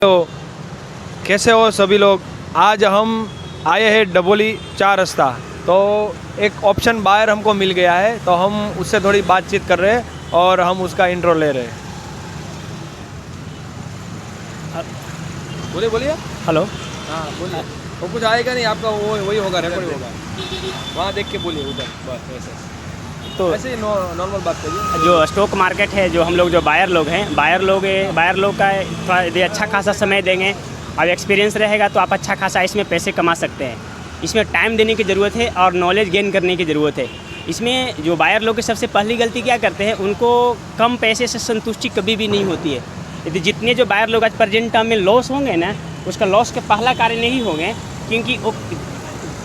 तो कैसे हो सभी लोग। आज हम आए हैं डबोली 4 रास्ता। तो एक ऑप्शन बायर हमको मिल गया है, तो हम उससे थोड़ी बातचीत कर रहे हैं और हम उसका इंट्रो ले रहे हैं। बोलिए बोलिए। हेलो। हाँ बोलिए। वो कुछ आएगा नहीं आपका, वो वही होगा, रिकॉर्ड होगा। वहाँ देख के बोलिए उधर, बस ऐसे तो ऐसे ही नॉर्मल बात करिए। जो स्टॉक मार्केट है, जो हम लोग जो बायर लोग हैं, बायर लोग का थोड़ा यदि अच्छा खासा समय देंगे और एक्सपीरियंस रहेगा तो आप अच्छा खासा इसमें पैसे कमा सकते हैं। इसमें टाइम देने की ज़रूरत है और नॉलेज गेन करने की ज़रूरत है। इसमें जो बायर लोग की सबसे पहली गलती क्या करते हैं, उनको कम पैसे से संतुष्टि कभी भी नहीं होती है। यदि जितने जो बायर लोग आज प्रेजेंट टर्म में लॉस होंगे ना, उसका लॉस का पहला कारण नहीं होंगे, क्योंकि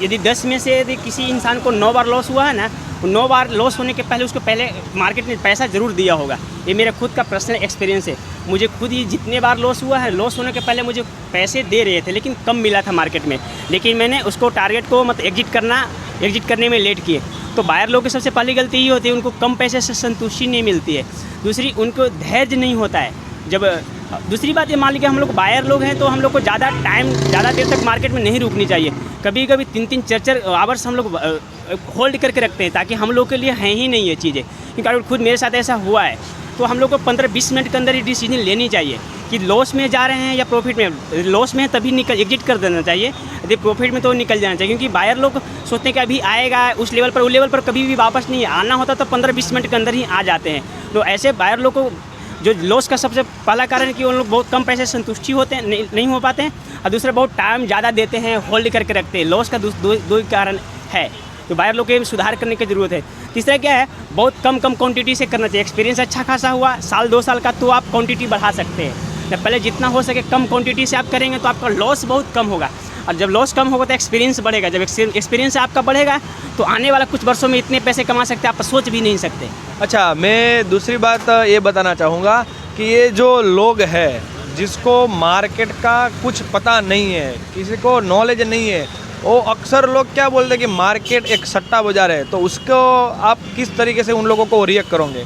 यदि 10 में से यदि किसी इंसान को 9 बार लॉस हुआ है ना, 9 बार लॉस होने के पहले उसको पहले मार्केट में पैसा ज़रूर दिया होगा। ये मेरा खुद का पर्सनल एक्सपीरियंस है। मुझे खुद ही जितने बार लॉस हुआ है, लॉस होने के पहले मुझे पैसे दे रहे थे लेकिन कम मिला था मार्केट में, लेकिन मैंने उसको टारगेट को एग्जिट करने में लेट किए। तो बायर लोग की सबसे पहली गलती ये होती है, उनको कम पैसे से संतुष्टि नहीं मिलती है। दूसरी, उनको धैर्य नहीं होता है। दूसरी बात ये, मान लीजिए हम लोग बायर लोग हैं तो हम लोग को ज़्यादा देर तक मार्केट में नहीं रुकनी चाहिए। कभी कभी 3-3 4-4 आवर्स हम लोग होल्ड करके रखते हैं, ताकि हम लोग के लिए है ही नहीं ये चीज़ें। क्योंकि खुद मेरे साथ ऐसा हुआ है। तो हम लोग को 15-20 मिनट के अंदर ही डिसीजन लेनी चाहिए कि लॉस में जा रहे हैं या प्रॉफिट में। लॉस में है तभी एग्जिट कर देना चाहिए, यदि प्रॉफिट में तो निकल जाना चाहिए। क्योंकि बायर लोग सोचते हैं कि अभी आएगा उस लेवल पर कभी भी वापस नहीं आना होता, तो 15-20 मिनट के अंदर ही आ जाते हैं। तो ऐसे बायर लोग को जो लॉस का सबसे पहला कारण है कि उन लोग बहुत कम पैसे संतुष्टि होते हैं, नहीं हो पाते हैं। और दूसरा, बहुत टाइम ज़्यादा देते हैं, होल्ड करके रखते हैं। लॉस का दो ही कारण है, तो बायर लोग के सुधार करने की ज़रूरत है। तीसरा क्या है, बहुत कम क्वांटिटी से करना चाहिए। एक्सपीरियंस अच्छा खासा हुआ 1-2 साल का, तो आप क्वांटिटी बढ़ा सकते हैं। जब पहले जितना हो सके कम क्वांटिटी से आप करेंगे तो आपका लॉस बहुत कम होगा, और जब लॉस कम होगा तो एक्सपीरियंस बढ़ेगा। जब एक्सपीरियंस आपका बढ़ेगा तो आने वाला कुछ वर्षों में इतने पैसे कमा सकते हैं, आप सोच भी नहीं सकते। अच्छा, मैं दूसरी बात ये बताना चाहूँगा कि ये जो लोग हैं जिसको मार्केट का कुछ पता नहीं है, किसी को नॉलेज नहीं है, वो अक्सर लोग क्या बोलते हैं कि मार्केट एक सट्टा बाज़ार है। तो उसको आप किस तरीके से उन लोगों को रिएक्ट करोगे?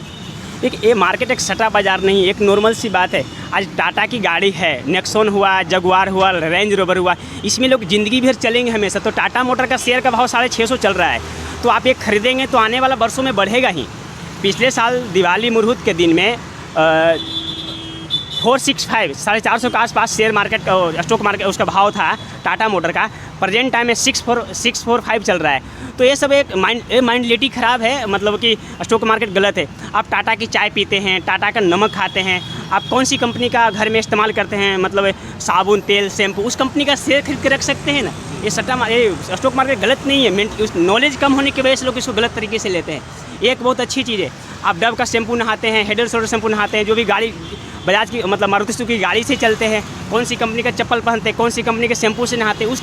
देखिए, ये मार्केट एक सट्टा बाज़ार नहीं, एक नॉर्मल सी बात है। आज टाटा की गाड़ी है, नेक्सॉन हुआ, जगुआर हुआ, रेंज रोवर हुआ, इसमें लोग ज़िंदगी भर चलेंगे हमेशा। तो टाटा मोटर का शेयर का भाव 650 चल रहा है, तो आप ये खरीदेंगे तो आने वाला वर्षों में बढ़ेगा ही। पिछले साल दिवाली मुहूर्त के दिन में 465 450 के आसपास शेयर मार्केट का, स्टॉक मार्केट उसका भाव था टाटा मोटर का। प्रेजेंट टाइम में 645 चल रहा है। तो ये सब एक माइंडलिटी ख़राब है, मतलब कि स्टॉक मार्केट गलत है। आप टाटा की चाय पीते हैं, टाटा का नमक खाते हैं, आप कौन सी कंपनी का घर में इस्तेमाल करते हैं, मतलब साबुन, तेल, शैम्पू, उस कंपनी का शेयर खरीद के रख सकते हैं ना। ये स्टॉक मार्केट गलत नहीं है, नॉलेज कम होने की वजह से लोग इसको गलत तरीके से लेते हैं। एक बहुत अच्छी चीज़ है, आप डव का शैम्पू नहाते हैं, हेड एंड शोल्डर शैम्पू नहाते हैं, जो भी गाड़ी बजाज की, मतलब मारुति सुजुकी की गाड़ी से चलते हैं, कौन सी कंपनी का चप्पल पहनते हैं, कौन सी कंपनी के शैम्पू से नहाते हैं, उस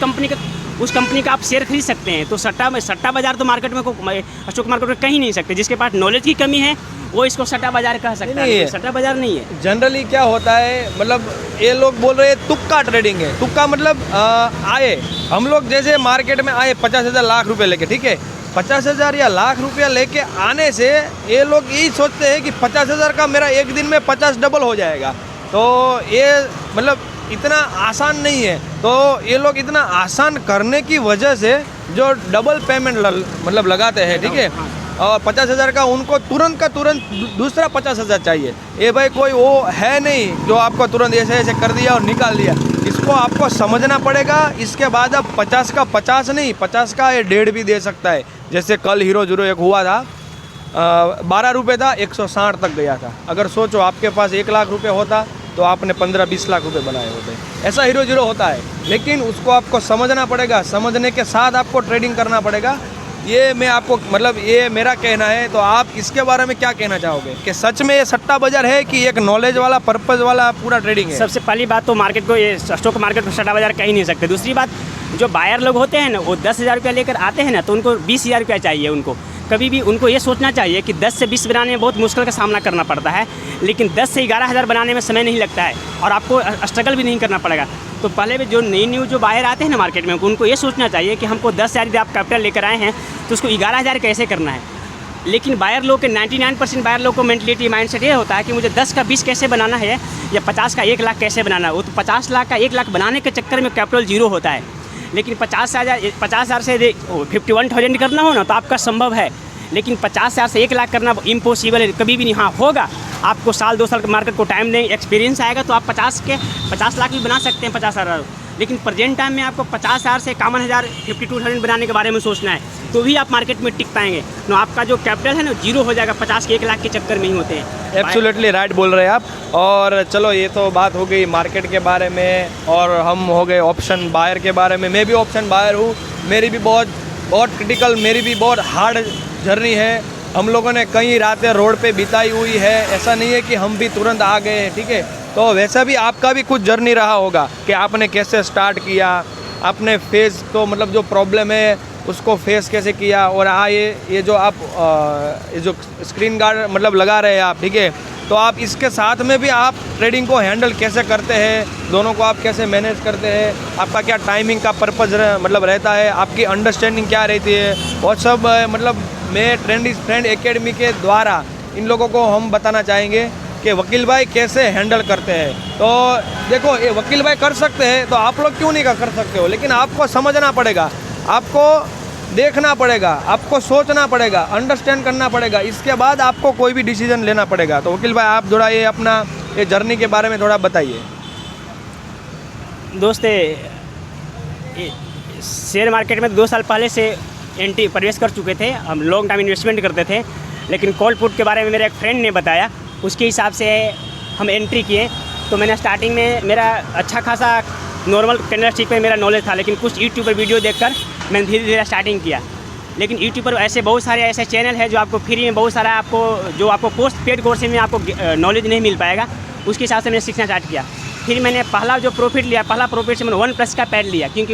कंपनी का आप शेयर खरीद सकते हैं। तो सट्टा बाज़ार तो मार्केट में स्टॉक मार्केट में कहीं नहीं सकते। जिसके पास नॉलेज की कमी है वो इसको सट्टा बाज़ार कह सकता है, सट्टा बाज़ार नहीं है। जनरली क्या होता है, मतलब ये लोग बोल रहे हैं तुक्का ट्रेडिंग है। तुक्का मतलब आए, हम लोग जैसे मार्केट में आए 50,000 लाख रुपए लेके, ठीक है, 50,000 या लाख रुपया लेके आने से ये लोग यही सोचते हैं कि 50,000 का मेरा एक दिन में 50 डबल हो जाएगा। तो ये मतलब इतना आसान नहीं है। तो ये लोग इतना आसान करने की वजह से जो डबल पेमेंट मतलब लगाते हैं, ठीक है, और 50,000 का उनको तुरंत का तुरंत दूसरा 50,000 चाहिए। ये भाई कोई वो है नहीं जो आपको तुरंत ऐसे ऐसे कर दिया और निकाल दिया। इसको आपको समझना पड़ेगा। इसके बाद अब 50 का 50 नहीं, 50 का ये 1.5 भी दे सकता है। जैसे कल हीरो जीरो एक हुआ था, 12 रुपये था, 160 तक गया था। अगर सोचो आपके पास 1 लाख रुपये होता तो आपने 15-20 लाख रुपए बनाए होते। ऐसा हीरो जीरो होता है, लेकिन उसको आपको समझना पड़ेगा। समझने के साथ आपको ट्रेडिंग करना पड़ेगा। ये मैं आपको, मतलब ये मेरा कहना है। तो आप इसके बारे में क्या कहना चाहोगे कि सच में ये सट्टा बाजार है कि एक नॉलेज वाला, पर्पज़ वाला पूरा ट्रेडिंग है? सबसे पहली बात तो मार्केट को, ये स्टॉक मार्केट को सट्टा बाजार कह ही नहीं सकते। दूसरी बात, जो बायर लोग होते हैं ना, वो 10,000 रुपया लेकर आते हैं ना, तो उनको 20,000 रुपया चाहिए। उनको कभी भी उनको ये सोचना चाहिए कि 10 से 20 बनाने में बहुत मुश्किल का सामना करना पड़ता है, लेकिन 10 से 11,000 बनाने में समय नहीं लगता है और आपको स्ट्रगल भी नहीं करना पड़ेगा। तो पहले भी जो न्यू जो बायर आते हैं ना मार्केट में, उनको ये सोचना चाहिए कि हमको 10,000 यदि आप कैपिटल लेकर आए हैं तो उसको 11,000 कैसे करना है। लेकिन बायर लोग के 99% बायर लोग को मेंटलिटी माइंडसेट ये होता है कि मुझे 10 का 20 कैसे बनाना है या 50 का 1 लाख कैसे बनाना है। वो तो 50 लाख का 1 लाख बनाने के चक्कर में कैपिटल जीरो होता है। लेकिन 50,000 से 51,000 करना हो ना तो आपका संभव है, लेकिन 50,000 से 1 लाख करना इम्पॉसिबल है, कभी भी नहीं। हाँ होगा, आपको साल 2 साल के मार्केट को टाइम दें, एक्सपीरियंस आएगा तो आप 50 लाख भी बना सकते हैं 50,000। लेकिन प्रेजेंट टाइम में आपको 50,000 से 51,000 52,000 बनाने के बारे में सोचना है तो भी आप मार्केट में टिक पाएंगे। तो आपका जो कैपिटल है ना जीरो हो जाएगा, 50 के 1 लाख के चक्कर में ही होते हैं। एब्सोल्युटली राइट बोल रहे हैं आप। और चलो ये तो बात हो गई मार्केट के बारे में, और हम हो गए ऑप्शन बायर के बारे में। मैं भी ऑप्शन बायर हूँ, मेरी भी बहुत क्रिटिकल, मेरी भी बहुत हार्ड जर्नी है। हम लोगों ने कई रातें रोड पे बिताई हुई है, ऐसा नहीं है कि हम भी तुरंत आ गए हैं, ठीक है। तो वैसा भी आपका भी कुछ जर्नी रहा होगा कि आपने कैसे स्टार्ट किया, आपने फेस तो मतलब जो प्रॉब्लम है उसको फेस कैसे किया, और ये जो आप ये जो स्क्रीन गार्ड मतलब लगा रहे हैं आप, ठीक है, तो आप इसके साथ में भी आप ट्रेडिंग को हैंडल कैसे करते हैं, दोनों को आप कैसे मैनेज करते हैं, आपका क्या टाइमिंग का पर्पज़ मतलब रहता है, आपकी अंडरस्टैंडिंग क्या रहती है, और सब मतलब मैं ट्रेंड इज फ्रेंड एकेडमी के द्वारा इन लोगों को हम बताना चाहेंगे कि वकील भाई कैसे हैंडल करते हैं। तो देखो ये वकील भाई कर सकते हैं तो आप लोग क्यों नहीं कर सकते हो, लेकिन आपको समझना पड़ेगा, आपको देखना पड़ेगा, आपको सोचना पड़ेगा, अंडरस्टैंड करना पड़ेगा, इसके बाद आपको कोई भी डिसीजन लेना पड़ेगा। तो वकील भाई आप थोड़ा ये अपना ये जर्नी के बारे में थोड़ा बताइए। दोस्त शेयर मार्केट में 2 साल पहले से एंट्री प्रवेश कर चुके थे, हम लॉन्ग टाइम इन्वेस्टमेंट करते थे, लेकिन कॉल पुट के बारे में मेरे एक फ्रेंड ने बताया, उसके हिसाब से हम एंट्री किए। तो मैंने स्टार्टिंग में मेरा अच्छा खासा नॉर्मल कैंडलस्टिक पे मेरा नॉलेज था, लेकिन कुछ यूट्यूब पर वीडियो देखकर मैंने धीरे धीरे स्टार्टिंग किया। लेकिन यूट्यूब पर ऐसे बहुत सारे ऐसे चैनल हैं जो आपको फ्री में बहुत सारा आपको पोस्ट पेड कोर्स में आपको नॉलेज नहीं मिल पाएगा, उसके हिसाब से मैंने सीखना स्टार्ट किया। फिर मैंने पहला जो प्रॉफिट लिया, पहला प्रॉफिट से मैंने 1+ का पैड लिया, क्योंकि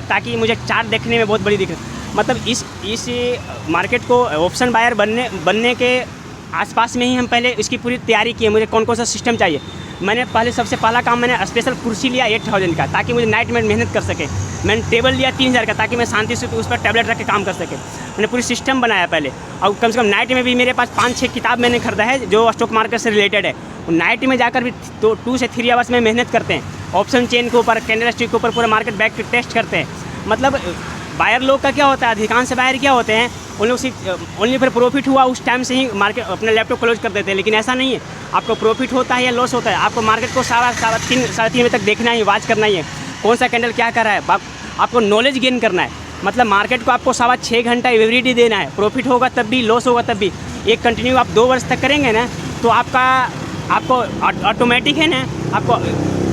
ताकि मुझे चार्ट देखने में बहुत बड़ी दिक्कत, मतलब इस मार्केट को ऑप्शन बायर बनने के आसपास में ही हम पहले इसकी पूरी तैयारी की है। मुझे कौन सा सिस्टम चाहिए, मैंने सबसे पहला काम मैंने स्पेशल कुर्सी लिया 8,000 का, ताकि मुझे नाइट में मेहनत कर सके। मैंने टेबल लिया 3,000 का, ताकि मैं शांति से उस पर टैबलेट रख के काम कर सके। मैंने पूरी सिस्टम बनाया पहले, और कम से कम नाइट में भी मेरे पास 5-6 किताब मैंने खरीदा है जो स्टॉक मार्केट से रिलेटेड है। नाइट में जाकर भी 2 से 3 आवर्स में मेहनत करते हैं, ऑप्शन चेन के ऊपर, कैंडलस्टिक के ऊपर पूरा मार्केट बैक टेस्ट करते हैं। मतलब बायर लोग का क्या होता है, अधिकांश बायर क्या होते हैं, उन लोग सिर्फ ओनली फिर प्रॉफिट हुआ उस टाइम से ही मार्केट अपना लैपटॉप क्लोज कर देते हैं। लेकिन ऐसा नहीं है, आपको प्रॉफिट होता है या लॉस होता है, आपको मार्केट को साढ़े तीन बजे तक देखना ही, वॉच करना ही है, कौन सा कैंडल क्या कर रहा है, आपको नॉलेज गेन करना है। मतलब मार्केट को आपको 6.25 घंटा एवरीडे देना है, प्रॉफिट होगा तब भी, लॉस होगा तब भी। एक कंटिन्यू आप 2 वर्ष तक करेंगे ना, तो आपको ऑटोमेटिक है ना, आपको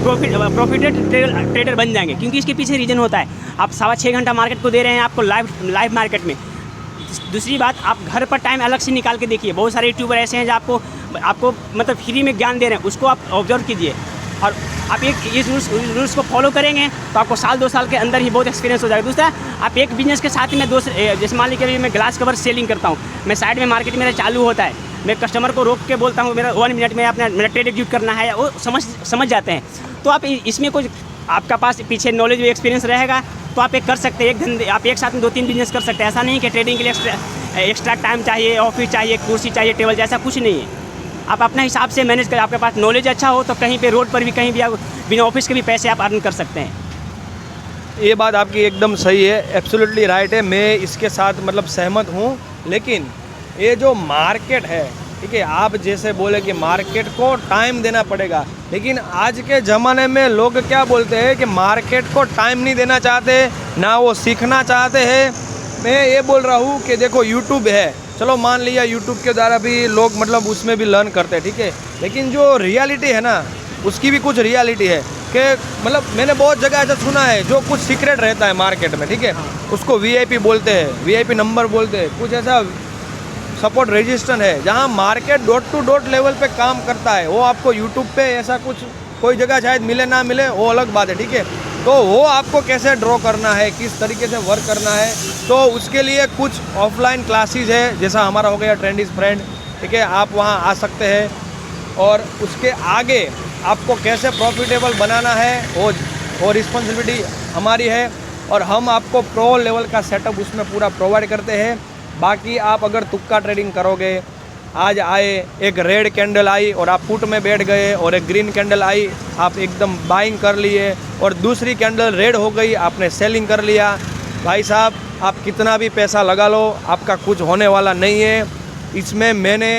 प्रॉफिटेड ट्रेडर बन जाएंगे, क्योंकि इसके पीछे रीज़न होता है, आप 6.25 घंटा मार्केट को दे रहे हैं आपको लाइव मार्केट में। दूसरी बात, आप घर पर टाइम अलग से निकाल के देखिए, बहुत सारे यूट्यूबर ऐसे हैं जो आपको मतलब फ्री में ज्ञान दे रहे हैं, उसको आप ऑब्जर्व कीजिए, और आप इस रूल्स को फॉलो करेंगे तो आपको साल 2 साल के अंदर ही बहुत एक्सपीरियंस हो जाएगा। दूसरा, आप एक बिजनेस के साथ में जैसे मान लीजिए अभी मैं ग्लास कवर सेलिंग करता हूँ, मैं साइड में मार्केट मेरा चालू होता है, मैं कस्टमर को रोक के बोलता हूँ मेरा 1 मिनट में मेरा ट्रेड एग्जीक्यूट करना है, वो समझ जाते हैं। तो आप इसमें कुछ आपका पास पीछे नॉलेज भी एक्सपीरियंस रहेगा तो आप एक कर सकते हैं, आप एक साथ में 2-3 बिजनेस कर सकते हैं। ऐसा नहीं कि ट्रेडिंग के लिए एक्स्ट्रा टाइम चाहिए, ऑफिस चाहिए, कुर्सी चाहिए, टेबल, जैसा कुछ नहीं है। आप अपना हिसाब से मैनेज करें, आपके पास नॉलेज अच्छा हो तो कहीं पे रोड पर भी कहीं भी आप बिना ऑफिस के भी पैसे आप अर्न कर सकते हैं। ये बात आपकी एकदम सही है, एब्सोल्युटली राइट है, मैं इसके साथ मतलब सहमत हूँ। लेकिन ये जो मार्केट है, ठीक है, आप जैसे बोले कि मार्केट को टाइम देना पड़ेगा, लेकिन आज के ज़माने में लोग क्या बोलते हैं कि मार्केट को टाइम नहीं देना चाहते, ना वो सीखना चाहते हैं। मैं ये बोल रहा हूँ कि देखो यूट्यूब है, चलो मान लिया यूट्यूब के द्वारा भी लोग मतलब उसमें भी लर्न करते हैं, ठीक है, लेकिन जो रियलिटी है ना, उसकी भी कुछ रियलिटी है कि मतलब मैंने बहुत जगह ऐसा सुना है जो कुछ सीक्रेट रहता है मार्केट में, ठीक है, उसको VIP बोलते हैं, VIP नंबर बोलते हैं, कुछ ऐसा सपोर्ट रजिस्टर है जहां market dot to dot level पे काम करता है। वो आपको यूट्यूब पे ऐसा कुछ कोई जगह शायद मिले ना मिले, वो अलग बात है, ठीक है। तो वो आपको कैसे ड्रॉ करना है, किस तरीके से वर्क करना है, तो उसके लिए कुछ ऑफलाइन क्लासेस है, जैसा हमारा हो गया ट्रेंड इज फ्रेंड, ठीक है, आप वहाँ आ सकते हैं। और उसके आगे आपको कैसे प्रॉफिटेबल बनाना है वो रिस्पॉन्सिबिलिटी हमारी है, और हम आपको प्रो लेवल का सेटअप उसमें पूरा प्रोवाइड करते हैं। बाकी आप अगर तुक्का ट्रेडिंग करोगे, आज आए एक रेड कैंडल आई और आप पुट में बैठ गए, और एक ग्रीन कैंडल आई आप एकदम बाइंग कर लिए, और दूसरी कैंडल रेड हो गई आपने सेलिंग कर लिया, भाई साहब आप कितना भी पैसा लगा लो आपका कुछ होने वाला नहीं है। इसमें मैंने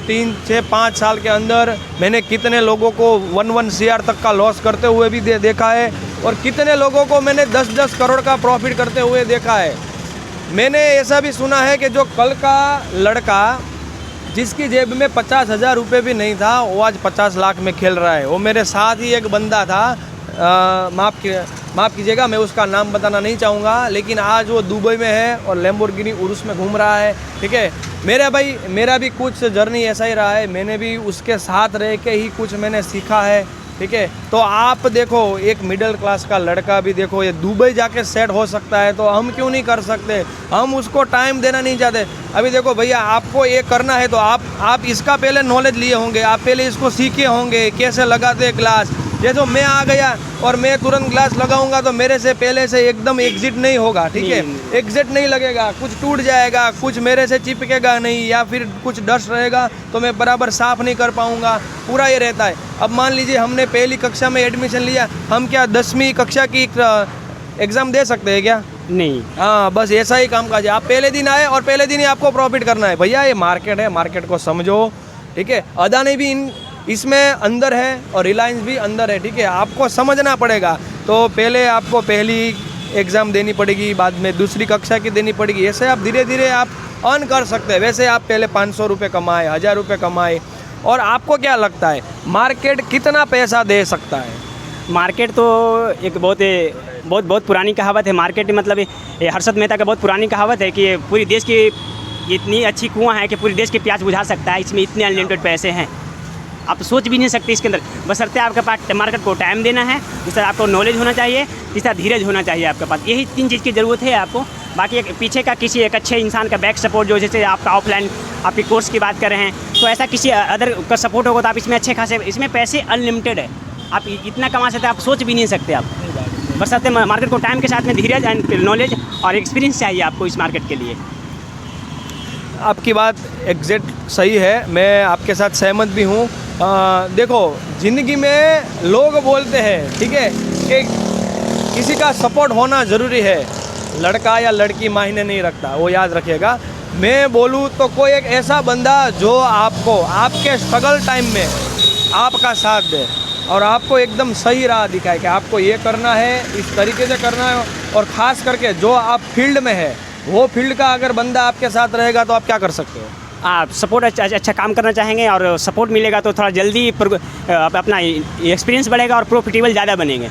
3, 6, 5 साल के अंदर मैंने कितने लोगों को 1 CR तक का लॉस करते हुए भी देखा है, और कितने लोगों को मैंने 10-10 करोड़ का प्रॉफिट करते हुए देखा है। मैंने ऐसा भी सुना है कि जो कल का लड़का जिसकी जेब में 50,000 रुपये भी नहीं था, वो आज 50 लाख में खेल रहा है। वो मेरे साथ ही एक बंदा था, माफ़ कीजिएगा मैं उसका नाम बताना नहीं चाहूँगा, लेकिन आज वो दुबई में है और लैम्बोर्गिनी उरुस में घूम रहा है। ठीक है, मेरा भी कुछ जर्नी ऐसा ही रहा है, मैंने भी उसके साथ रह के ही कुछ मैंने सीखा है। ठीक है, तो आप देखो एक मिडिल क्लास का लड़का भी देखो ये दुबई जाके सेट हो सकता है, तो हम क्यों नहीं कर सकते? हम उसको टाइम देना नहीं चाहते। अभी देखो भैया, आपको ये करना है तो आप इसका पहले नॉलेज लिए होंगे, आप पहले इसको सीखे होंगे कैसे लगाते हैं ग्लास। जैसे मैं आ गया और मैं तुरंत ग्लास लगाऊंगा तो मेरे से पहले से एकदम एग्जिट नहीं होगा। ठीक है, एग्जिट नहीं लगेगा, कुछ टूट जाएगा, कुछ मेरे से चिपकेगा नहीं, या फिर कुछ डस्ट रहेगा तो मैं बराबर साफ़ नहीं कर पाऊंगा, पूरा ये रहता है। अब मान लीजिए हमने पहली कक्षा में एडमिशन लिया, हम क्या 10वीं कक्षा की एग्ज़ाम दे सकते हैं क्या? नहीं। हाँ, बस ऐसा ही काम काज है। आप पहले दिन आए और पहले दिन ही आपको प्रॉफिट करना है। भैया ये मार्केट है, मार्केट को समझो। ठीक है, अदानी भी इसमें अंदर है और रिलायंस भी अंदर है। ठीक है, आपको समझना पड़ेगा। तो पहले आपको पहली एग्ज़ाम देनी पड़ेगी, बाद में दूसरी कक्षा की देनी पड़ेगी, ऐसे आप धीरे धीरे आप अर्न कर सकते हैं। वैसे आप पहले 500 रुपये कमाए, 1000 रुपये कमाए। और आपको क्या लगता है मार्केट कितना पैसा दे सकता है? मार्केट तो एक बहुत पुरानी कहावत है। मार्केट मतलब ये हर्षद मेहता का बहुत पुरानी कहावत है कि पूरी देश की इतनी अच्छी कुआं है कि पूरी देश की प्यास बुझा सकता है, इसमें इतने अनलिमिटेड पैसे हैं, आप सोच भी नहीं सकते इसके अंदर। बशर्ते आपके पास मार्केट को टाइम देना है, दूसरा आपको नॉलेज होना चाहिए, तीसरा धीरज होना चाहिए आपके पास। यही 3 चीज़ की ज़रूरत है आपको। बाकी एक पीछे का किसी एक अच्छे इंसान का बैक सपोर्ट, जो जैसे आपका ऑफलाइन आपकी कोर्स की बात कर रहे हैं, तो ऐसा किसी अदर का सपोर्ट होगा तो आप इसमें अच्छे खासे, इसमें पैसे अनलिमिटेड है, आप इतना कमा सकते हैं, आप सोच भी नहीं सकते आप। बशर्ते मार्केट को टाइम के साथ में धीरज एंड नॉलेज और एक्सपीरियंस चाहिए आपको इस मार्केट के लिए। आपकी बात एग्जैक्ट सही है, मैं आपके साथ सहमत भी हूँ। देखो ज़िंदगी में लोग बोलते हैं, ठीक है, कि किसी का सपोर्ट होना ज़रूरी है, लड़का या लड़की मायने नहीं रखता, वो याद रखिएगा। मैं बोलूँ तो कोई एक ऐसा बंदा जो आपको आपके स्ट्रगल टाइम में आपका साथ दे और आपको एकदम सही राह दिखाए कि आपको ये करना है, इस तरीके से करना है। और ख़ास करके जो आप फील्ड में है, वो फील्ड का अगर बंदा आपके साथ रहेगा तो आप क्या कर सकते हो? आप सपोर्ट अच्छा काम करना चाहेंगे और सपोर्ट मिलेगा तो थोड़ा जल्दी अपना एक्सपीरियंस बढ़ेगा और प्रॉफिटेबल ज़्यादा बनेंगे।